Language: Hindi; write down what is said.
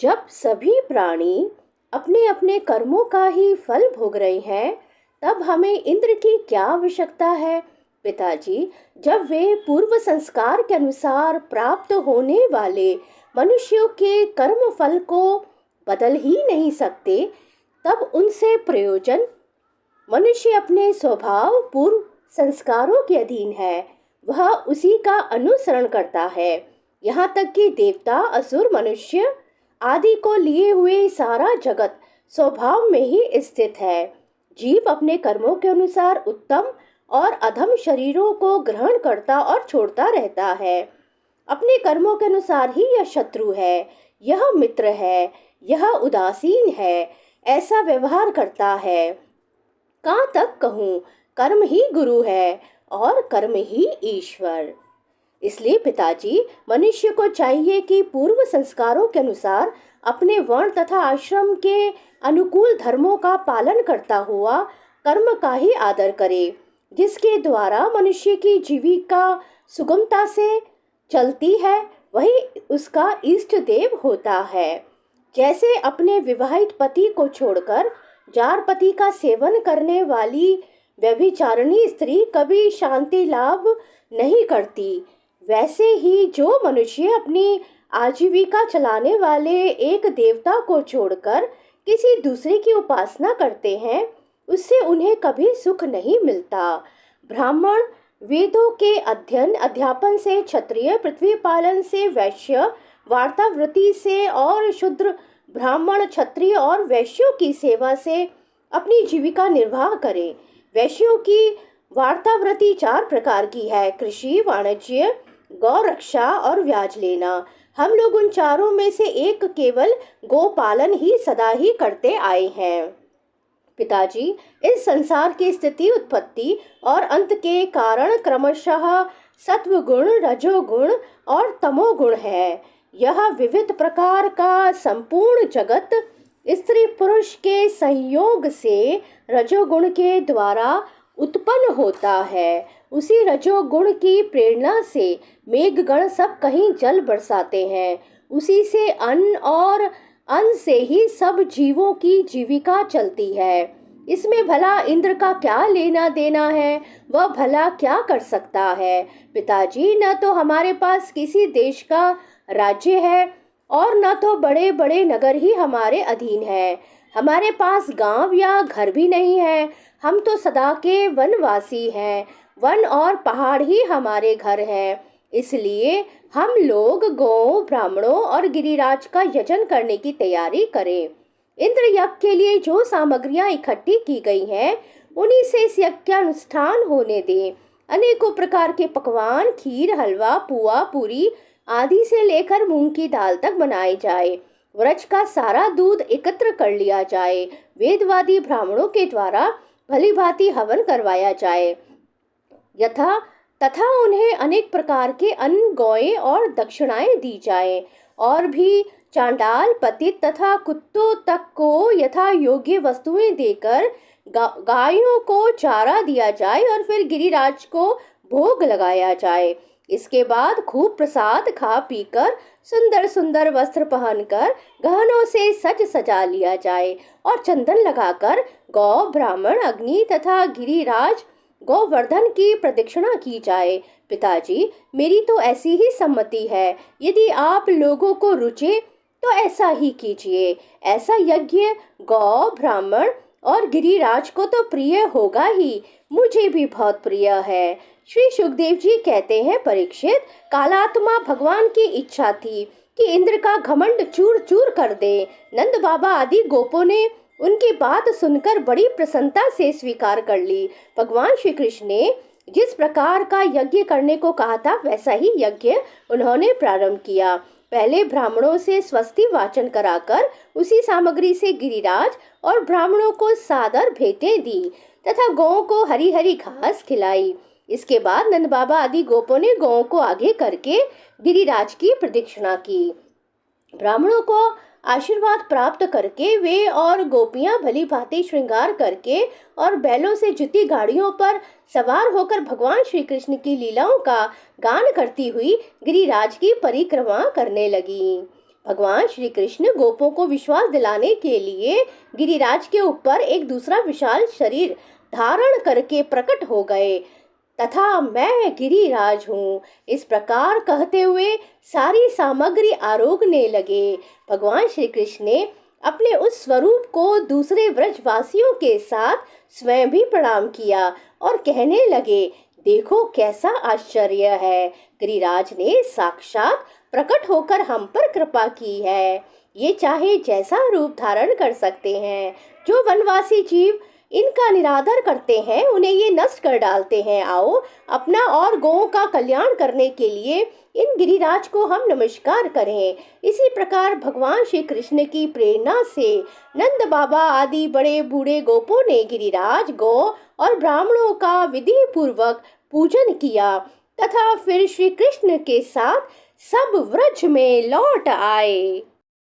जब सभी प्राणी अपने अपने कर्मों का ही फल भोग रहे हैं, तब हमें इंद्र की क्या आवश्यकता है? पिताजी, जब वे पूर्व संस्कार के अनुसार प्राप्त होने वाले मनुष्यों के कर्म फल को बदल ही नहीं सकते, तब उनसे प्रयोजन। मनुष्य अपने स्वभाव पूर्व संस्कारों के अधीन है। वह उसी का अनुसरण करता है। यहाँ तक कि देवता, असुर, मनुष्य आदि को लिए हुए सारा जगत स्वभाव में ही स्थित है। जीव अपने कर्मों के अनुसार उत्तम और अधम शरीरों को ग्रहण करता और छोड़ता रहता है। अपने कर्मों के अनुसार ही यह शत्रु है, यह मित्र है, यह उदासीन है, ऐसा व्यवहार करता है। कहाँ तक कहूँ, कर्म ही गुरु है और कर्म ही ईश्वर। इसलिए पिताजी, मनुष्य को चाहिए कि पूर्व संस्कारों के अनुसार अपने वर्ण तथा आश्रम के अनुकूल धर्मों का पालन करता हुआ कर्म का ही आदर करे, जिसके द्वारा मनुष्य की जीविका सुगमता से चलती है। वही उसका इष्ट देव होता है। जैसे अपने विवाहित पति को छोड़कर जार पति का सेवन करने वाली व्यभिचारिणी स्त्री कभी शांति लाभ नहीं करती, वैसे ही जो मनुष्य अपनी आजीविका चलाने वाले एक देवता को छोड़कर किसी दूसरे की उपासना करते हैं, उससे उन्हें कभी सुख नहीं मिलता। ब्राह्मण वेदों के अध्ययन अध्यापन से क्षत्रिय, पृथ्वी पालन से वैश्य, वार्तावृत्ति से, और शूद्र ब्राह्मण, क्षत्रिय और वैश्यों की सेवा से अपनी जीविका निर्वाह करें। वैश्यों की वार्तावृत्ति 4 प्रकार की है: कृषि, वाणिज्य, गौ रक्षा और ब्याज लेना। हम लोग उन चारों में से एक केवल गोपालन ही सदा ही करते आए हैं। पिताजी, इस संसार की स्थिति, उत्पत्ति और अंत के कारण क्रमशः सत्वगुण, रजोगुण और तमोगुण है। यह विविध प्रकार का संपूर्ण जगत स्त्री पुरुष के संयोग से रजोगुण के द्वारा उत्पन्न होता है। उसी रजोगुण की प्रेरणा से मेघगण सब कहीं जल बरसाते हैं। उसी से अन्न और अन्न से ही सब जीवों की जीविका चलती है। इसमें भला इंद्र का क्या लेना देना है? वह भला क्या कर सकता है? पिताजी, न तो हमारे पास किसी देश का राज्य है और न तो बड़े बड़े नगर ही हमारे अधीन है। हमारे पास गांव या घर भी नहीं है। हम तो सदा के वनवासी हैं। वन और पहाड़ ही हमारे घर हैं। इसलिए हम लोग गौ, ब्राह्मणों और गिरिराज का यजन करने की तैयारी करें। इंद्र यज्ञ के लिए जो सामग्रियां इकट्ठी की गई हैं, उन्हीं से इस यज्ञ का अनुष्ठान होने दें। अनेकों प्रकार के पकवान, खीर, हलवा, पुआ, पूरी आदि से लेकर मूंग की दाल तक बनाए जाए। व्रज का सारा दूध एकत्र कर लिया जाए। वेदवादी ब्राह्मणों के द्वारा भली भांति हवन करवाया जाए तथा उन्हें अनेक प्रकार के अन्न, गौएं और दक्षिणाएं दी जाए। और भी चांडाल, पतित तथा कुत्तों तक को यथा योग्य वस्तुएं देकर गायों को चारा दिया जाए और फिर गिरिराज को भोग लगाया जाए। इसके बाद खूब प्रसाद खा पीकर सुंदर सुंदर वस्त्र पहनकर गहनों से सज सजा लिया जाए और चंदन लगाकर गौ, ब्राह्मण, अग्नि तथा गिरिराज गोवर्धन की प्रदक्षिणा की जाए। पिताजी, मेरी तो ऐसी ही सम्मति है। यदि आप लोगों को रुचे तो ऐसा ही कीजिए। ऐसा यज्ञ गौ, ब्राह्मण और गिरिराज को तो प्रिय होगा ही, मुझे भी बहुत प्रिय है। श्री सुखदेव जी कहते हैं, परीक्षित, कालात्मा भगवान की इच्छा थी कि इंद्र का घमंड चूर चूर कर दे। नंद बाबा आदि गोपों ने उनकी बात सुनकर बड़ी प्रसन्नता से स्वीकार कर ली। भगवान श्री कृष्ण ने जिस प्रकार का यज्ञ करने को कहा था, वैसा ही यज्ञ उन्होंने प्रारंभ किया। पहले ब्राह्मणों से स्वस्ति वाचन कराकर उसी सामग्री से गिरिराज और ब्राह्मणों को सादर भेंटें दी तथा गौओं को हरी हरी घास खिलाई। इसके बाद नंद बाबा आदि गोपों ने गौओं को आगे करके गिरिराज की प्रदक्षिणा की। ब्राह्मणों को आशीर्वाद प्राप्त करके वे और गोपियां भली भांति श्रृंगार करके और बैलों से जुती गाड़ियों पर सवार होकर भगवान श्री कृष्ण की लीलाओं का गान करती हुई गिरिराज की परिक्रमा करने लगी। भगवान श्री कृष्ण गोपों को विश्वास दिलाने के लिए गिरिराज के ऊपर एक दूसरा विशाल शरीर धारण करके प्रकट हो गए तथा मैं गिरिराज हूँ, इस प्रकार कहते हुए सारी सामग्री आरोगने लगे। भगवान श्री कृष्ण ने अपने उस स्वरूप को दूसरे व्रजवासियों के साथ स्वयं भी प्रणाम किया और कहने लगे, देखो कैसा आश्चर्य है, गिरिराज ने साक्षात प्रकट होकर हम पर कृपा की है। ये चाहे जैसा रूप धारण कर सकते हैं। जो वनवासी जीव इनका निरादर करते हैं उन्हें ये नष्ट कर डालते हैं। आओ अपना और गौओं का कल्याण करने के लिए इन गिरिराज को हम नमस्कार करें। इसी प्रकार भगवान श्री कृष्ण की प्रेरणा से नंद बाबा आदि बड़े बूढ़े गोपों ने गिरिराज, गौ और ब्राह्मणों का विधि पूर्वक पूजन किया तथा फिर श्री कृष्ण के साथ सब व्रज में लौट आए।